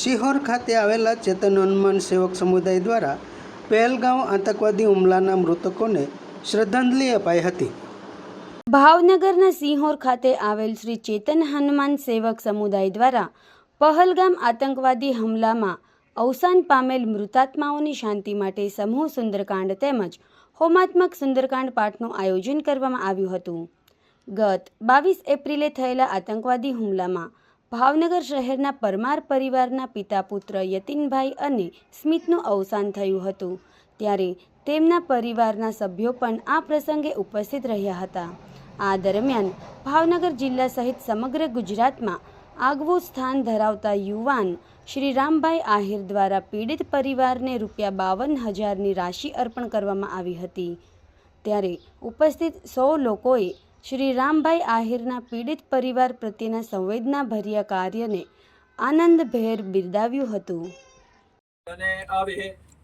સિહોર ખાતે આવેલા ચેતન હનુમાન સેવક સમુદાય દ્વારા પહેલગામ આતંકવાદી હુમલાના મૃતકોને શ્રદ્ધાંજલિ અપાઈ હતી। ભાવનગરના સિહોર ખાતે આવેલ શ્રી ચેતન હનુમાન સેવક સમુદાય દ્વારા પહેલગામ આતંકવાદી હુમલામાં અવસાન પામેલ મૃતાત્માઓની શાંતિ માટે સમૂહ સુંદરકાંડ તેમજ હોમાત્મક સુંદરકાંડ પાઠનું આયોજન કરવામાં આવ્યું હતું। ગત 22 એપ્રિલે થયેલા આતંકવાદી હુમલામાં ભાવનગર શહેરના પરમાર પરિવારના પિતા પુત્ર યતિનભાઈ અને સ્મિતનું અવસાન થયું હતું, ત્યારે તેમના પરિવારના સભ્યો પણ આ પ્રસંગે ઉપસ્થિત રહ્યા હતા। આ દરમિયાન ભાવનગર જિલ્લા સહિત સમગ્ર ગુજરાતમાં આગવું સ્થાન ધરાવતા યુવાન શ્રી રામભાઈ આહિર દ્વારા પીડિત પરિવારને ₹52,000ની રાશિ અર્પણ કરવામાં આવી હતી, ત્યારે ઉપસ્થિત 100 લોકોએ શ્રી રામભાઈ આહિરના પીડિત પરિવાર પ્રત્યેના સંવેદનાભર્યા કાર્યને આનંદભેર બિરદાવ્યું હતું।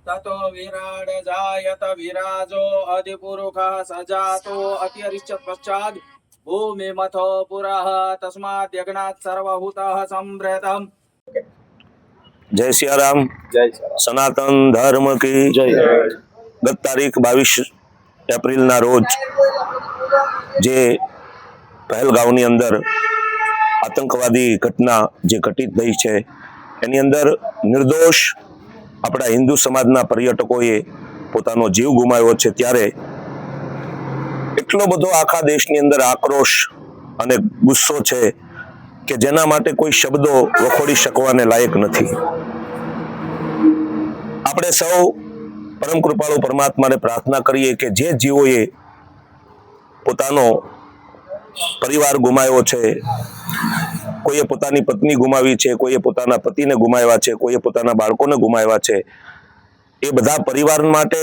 ततो विराड जायत विराजो अधिपुरुषः सजातो अत्यरिष्ट पश्चात् भूमि मथो पुरः तस्मात् यज्ञात् सर्वभूतः संभृतम्। जय सिया राम, जय सनातन धर्म की जय। गत तारीख 22 एप्रिल रोज जे पहलगामनी अंदर आतंकवादी घटना जे घटित थई छे एनी अंदर निर्दोष अपना हिंदू समाजना पर्यटकोए पोतानो जीव गुमाव्यो छे, त्यारे एटलो बधो आखा देशनी अंदर आक्रोश अने गुस्सो छे के जेना माटे कोई शब्दों वखोड़ी शकवाने लायक नथी। आपणे सौ परम कृपाळु परमात्माने प्रार्थना करीए के जे जीवोए पोतानो परिवार गुमाव्यो छे, कोईए पोतानी पत्नी गुमावी छे, कोईए पोताना पतिने गुमाव्या छे, कोईए पोताना बाळकोने गुमाव्या छे, ए बधा परिवार माटे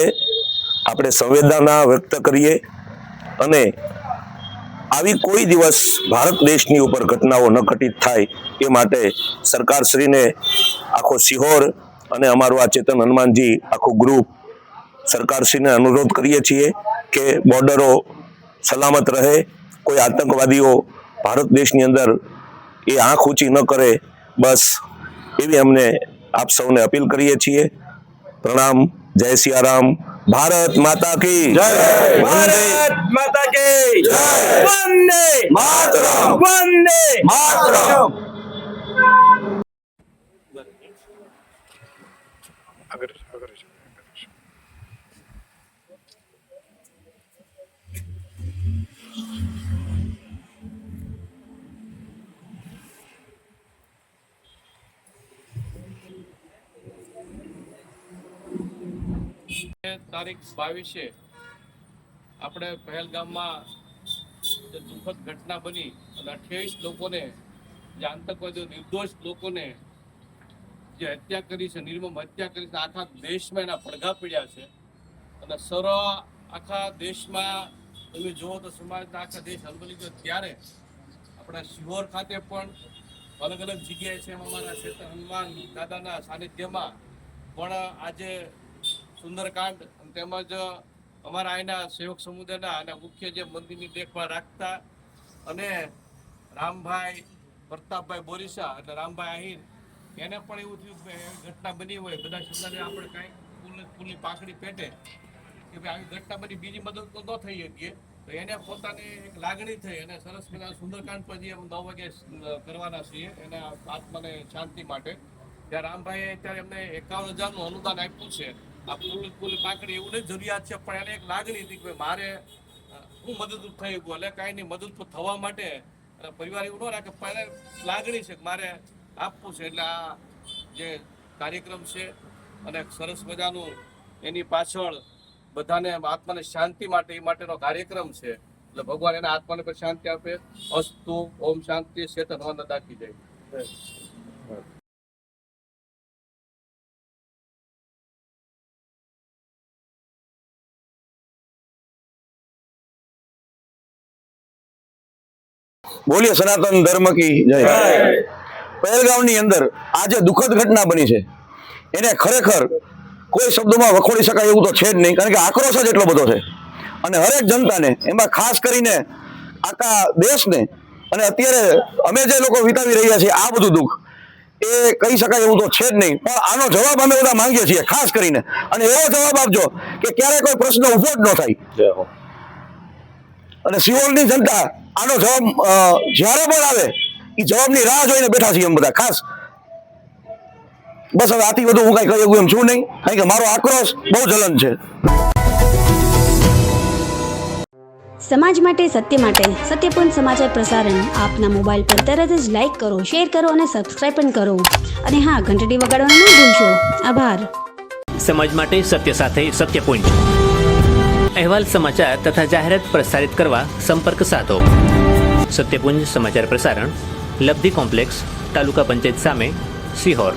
आपणे संवेदना व्यक्त करीए अने आवी कोई दिवस भारत देशनी उपर घटनाओ न घटित थाय ए माटे सरकारश्रीने आखो सिहोर अने अमारो आ चेतन हनुमानजी आखो ग्रुप सरकारश्रीने अनुरोध करीए छीए के बॉर्डरो सलामत रहे, कोई आतंकवादीओ भारत देशनी अंदर ये आँख ऊंची न करे, बस एवी हमने आप सौने अपील करीए छीए। प्रणाम। जय सिया राम। भारत माता की जय। भारत माता की जय। वंदे मातरम। वंदे मातरम। તારીખ 22 આપણે પહેલગામમાં જે દુઃખદ ઘટના બની અને 28 લોકોને, જે આતંકવાદીઓ નિર્દોષ લોકોને જે હત્યા કરી છે, નિર્મમ હત્યા કરી છે, આખા દેશમાં એના પડઘા પડ્યા છે અને આખા દેશમાં તમે જુઓ તો સમાજના આખા દેશ હલબલી ગયો, ત્યારે આપણા સિહોર ખાતે પણ અલગ અલગ જગ્યાએ છે, અમારા ચેતન હનુમાન દાદાના સાનિધ્યમાં પણ આજે સુંદરકાંડ તેમજ અમારા અહીંના સેવક સમુદાયના અને મુખ્ય જે મંદિરની દેખભાળ રાખતા અને રામભાઈ પ્રતાપભાઈ બોરીસા એટલે રામભાઈ આહિર, એને પણ એવું થયું કે ઘટના બની હોય, બધા સમાજને આપણે કાંઈ ફૂલની પાકડી પેટે કે ભાઈ આવી ઘટના બની, બીજી મદદ તો ન થઈ શકીએ, તો એને પોતાની એક લાગણી થઈ અને સરસ મજાના સુંદરકાંડ પછી 9 વાગે કરવાના છીએ એના આત્માને શાંતિ માટે। ત્યાં રામભાઈએ અત્યારે એમને 51,000નું અનુદાન આપ્યું છે। આ ફૂલ પાકડી એવું નહીં જરૂરિયાત છે, પણ એને એક લાગણી હતી કે મારે હું મદદરૂપ થઈ ગયું, એટલે કાંઈ નહીં મદદરૂપ થવા માટે પરિવાર એવું ન રાખે, પણ લાગણી છે કે મારે આપવું છે, એટલે આ જે કાર્યક્રમ છે અને સરસ મજાનું એની પાછળ બધાને આત્માને શાંતિ માટે એ માટેનો કાર્યક્રમ છે, એટલે ભગવાન એના આત્માને પણ શાંતિ આપે। અસ્તુ ઓમ શાંતિ ચેતન હનુમાન દાદા કી જય। बोलिए सनातन धर्म की जय। पहलगामनी अंदर आज दुखद घटना बनी है, एने खरेखर कोई शब्दों में वखोड़ी शकाय एवुं तो छे ज नहीं, कारण के आक्रोश ज एटलो बधो छे अने हरेक जनता ने एमां खास करीने आखा देश ने अने अत्यारे अमे जे लोको वितावी रह्या छे आ बधुं दुख ए એ કહી શકાય એવું તો છે જ નહીં, પણ આનો જવાબ અમે બધા માંગીએ છીએ ખાસ કરીને, અને એવો જવાબ આપજો કે ક્યારે કોઈ પ્રશ્ન ઉભો જ ન થાય. અને સિહોરની જનતા આનો જવાબ જ્યારે પણ આવે એ જવાબની રાહ જોઈને બેઠા છીએ અમે બધા ખાસ. બસ હવે આથી વધુ હું કઈ કહી શકું એમ છું નહીં, કારણ કે મારો આક્રોશ બહુ જલન છે. સમાજ માટે સત્ય માટે સત્યપૂર્ણ સમાચાર પ્રસારણ આપના મોબાઈલ પર તરત જ લાઈક કરો, શેર કરો અને સબસ્ક્રાઇબ પણ કરો. અને હા, ઘંટડી વગાડવાનું ન ભૂલશો. આભાર. સમાજ માટે સત્ય સાથે સત્ય પોઈન્ટ. અહેવાલ, સમાચાર તથા જાહેરાત પ્રસારિત કરવા સંપર્ક સાધો. સત્યપુંજ સમાચાર પ્રસારણ, લબ્ધિ કોમ્પ્લેક્સ, તાલુકા પંચાયત સામે, સિહોર.